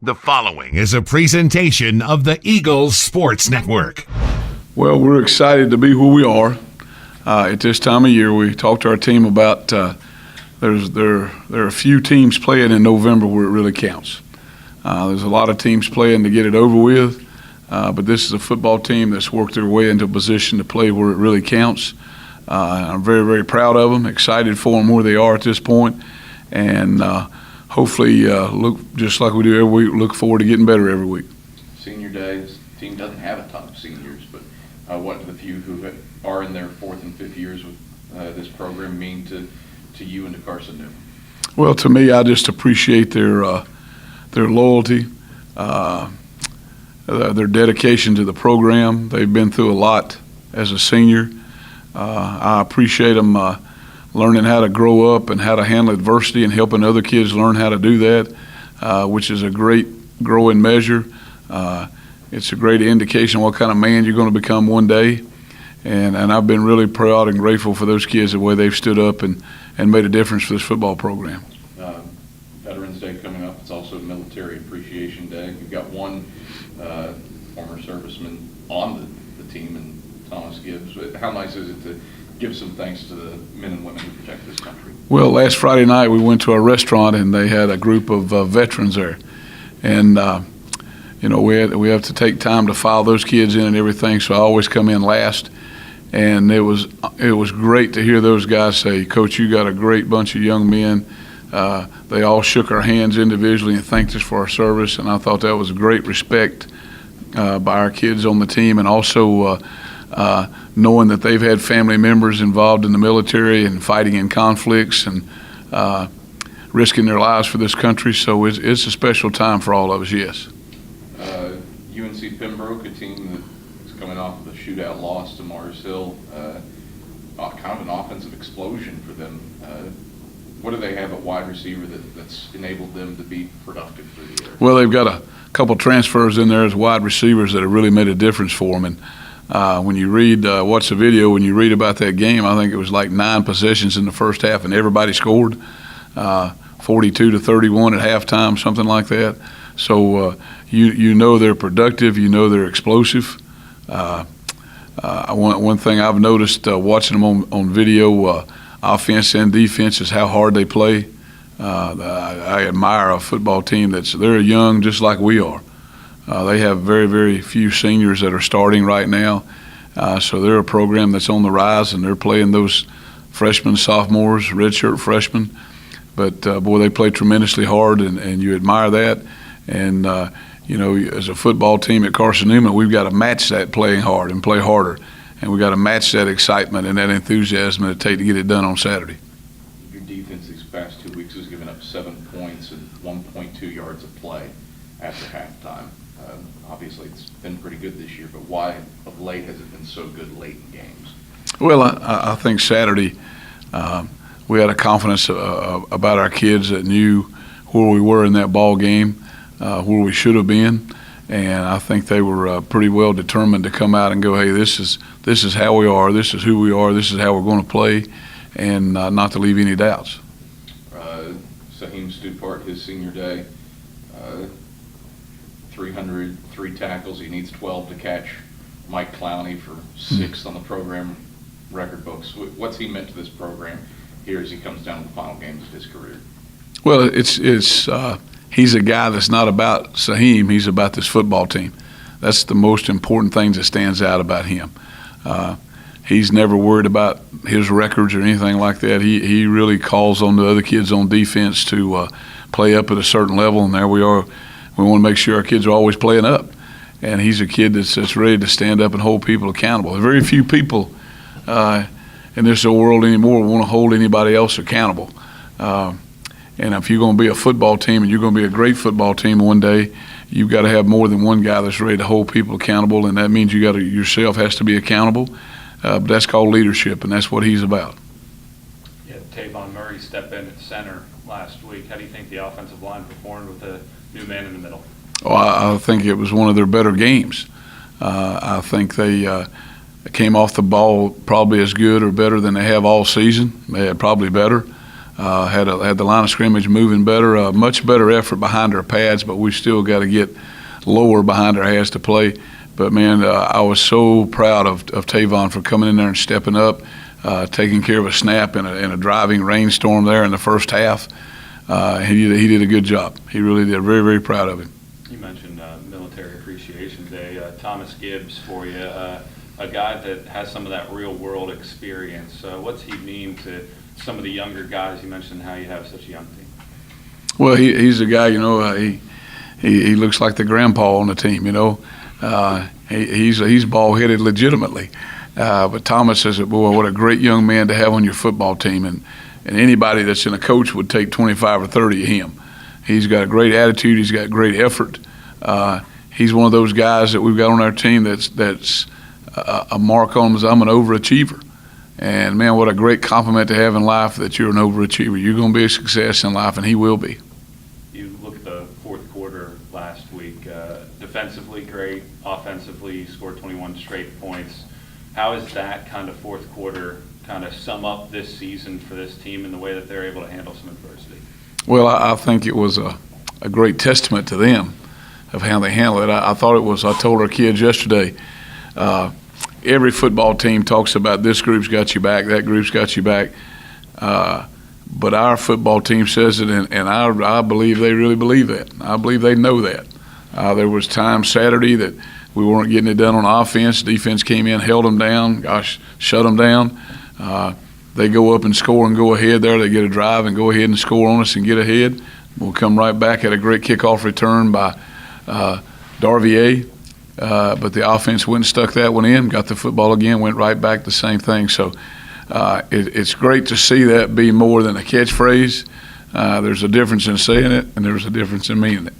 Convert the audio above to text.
The following is a presentation of the Eagles Sports Network. Well, we're excited to be where we are. At this time of year, we talked to our team about there are a few teams playing in November where it really counts. There's a lot of teams playing to get it over with, but this is a football team that's worked their way into a position to play where it really counts. I'm very, very proud of them, excited for them where they are at this point, and hopefully, look just like we do every week, look forward to getting better every week. Senior Day, this team doesn't have a ton of seniors, but what do the few who are in their fourth and fifth years with this program mean to you and to Carson-Newman? Well, to me, I just appreciate their loyalty, their dedication to the program. They've been through a lot as a senior. I appreciate them learning how to grow up and how to handle adversity and helping other kids learn how to do that, which is a great growing measure. It's a great indication of what kind of man you're going to become one day. And I've been really proud and grateful for those kids, the way they've stood up and made a difference for this football program. Veterans Day coming up. It's also Military Appreciation Day. You've got one former serviceman on the team, and Thomas Gibbs. How nice is it to give some thanks to the men and women who protect this country? Well, last Friday night we went to a restaurant and they had a group of veterans there, and we have to take time to file those kids in and everything. So I always come in last, and it was great to hear those guys say, "Coach, you got a great bunch of young men." They all shook our hands individually and thanked us for our service, and I thought that was great respect by our kids on the team, and also knowing that they've had family members involved in the military and fighting in conflicts and risking their lives for this country. So it's a special time for all of us, yes. UNC Pembroke, a team that's coming off of a shootout loss to Mars Hill, kind of an offensive explosion for them. What do they have at wide receiver that's enabled them to be productive through the air? Well, they've got a couple transfers in there as wide receivers that have really made a difference for them. And when you read, watch the video, when you read about that game, I think it was like 9 possessions in the first half, and everybody scored, 42-31 at halftime, something like that. So you know they're productive, you know they're explosive. One thing I've noticed watching them on video, offense and defense, is how hard they play. I admire a football team they're young just like we are. They have very, very few seniors that are starting right now. So they're a program that's on the rise, and they're playing those freshmen, sophomores, redshirt freshmen. But, boy, they play tremendously hard, and you admire that. And, as a football team at Carson-Newman, we've got to match that playing hard and play harder. And we've got to match that excitement and that enthusiasm it takes to get it done on Saturday. Your defense these past 2 weeks has given up 7 points and 1.2 yards of play after halftime. Obviously, it's been pretty good this year, but why of late has it been so good late in games? Well, I think Saturday we had a confidence about our kids that knew where we were in that ball game, where we should have been. And I think they were pretty well determined to come out and go, hey, this is how we are, this is who we are, this is how we're going to play, and not to leave any doubts. Saheem Stupart, his senior day, 303 tackles. He needs 12 to catch Mike Clowney for 6th on the program record books. What's he meant to this program here as he comes down to the final games of his career? Well, he's a guy that's not about Saheem, he's about this football team. That's the most important thing that stands out about him. He's never worried about his records or anything like that. He really calls on the other kids on defense to play up at a certain level, and there we are. We want to make sure our kids are always playing up. And he's a kid that's ready to stand up and hold people accountable. There are very few people in this world anymore who want to hold anybody else accountable. And if you're going to be a football team and you're going to be a great football team one day, you've got to have more than one guy that's ready to hold people accountable, and that means yourself has to be accountable. But that's called leadership, and that's what he's about. Yeah, Tavon Murray stepped in at center last week. How do you think the offensive line performed with a new man in the middle? Oh, I think it was one of their better games. I think they came off the ball probably as good or better than they have all season. They had probably better. Had the line of scrimmage moving better, much better effort behind our pads, but we still got to get lower behind our halves to play. But, man, I was so proud of Tavon for coming in there and stepping up, taking care of a snap in a driving rainstorm there in the first half. He did a good job. He really did. Very, very proud of him. You mentioned Military Appreciation Day. Thomas Gibbs for you, a guy that has some of that real-world experience. What's he mean to some of the younger guys? You mentioned how you have such a young team. Well, he's a guy, he looks like the grandpa on the team, He's ball-headed legitimately. But Thomas says, boy, what a great young man to have on your football team. And anybody that's in a coach would take 25 or 30 of him. He's got a great attitude. He's got great effort. He's one of those guys that we've got on our team that's a mark on him as I'm an overachiever. And, man, what a great compliment to have in life that you're an overachiever. You're going to be a success in life, and he will be. You look at the fourth quarter last week. Defensively great. Offensively, you scored 21 straight points. How is that kind of fourth quarter kind of sum up this season for this team and the way that they're able to handle some adversity? Well, I think it was a great testament to them of how they handle it. I thought it was. I told our kids yesterday, every football team talks about this group's got you back, that group's got you back. But our football team says it, and I believe they really believe that. I believe they know that. There was time Saturday that we weren't getting it done on offense. Defense came in, held them down, shut them down. They go up and score and go ahead there. They get a drive and go ahead and score on us and get ahead. We'll come right back at a great kickoff return by Darvier. But the offense went and stuck that one in, got the football again, went right back the same thing. So it's great to see that be more than a catchphrase. There's a difference in saying it, and there's a difference in meaning it.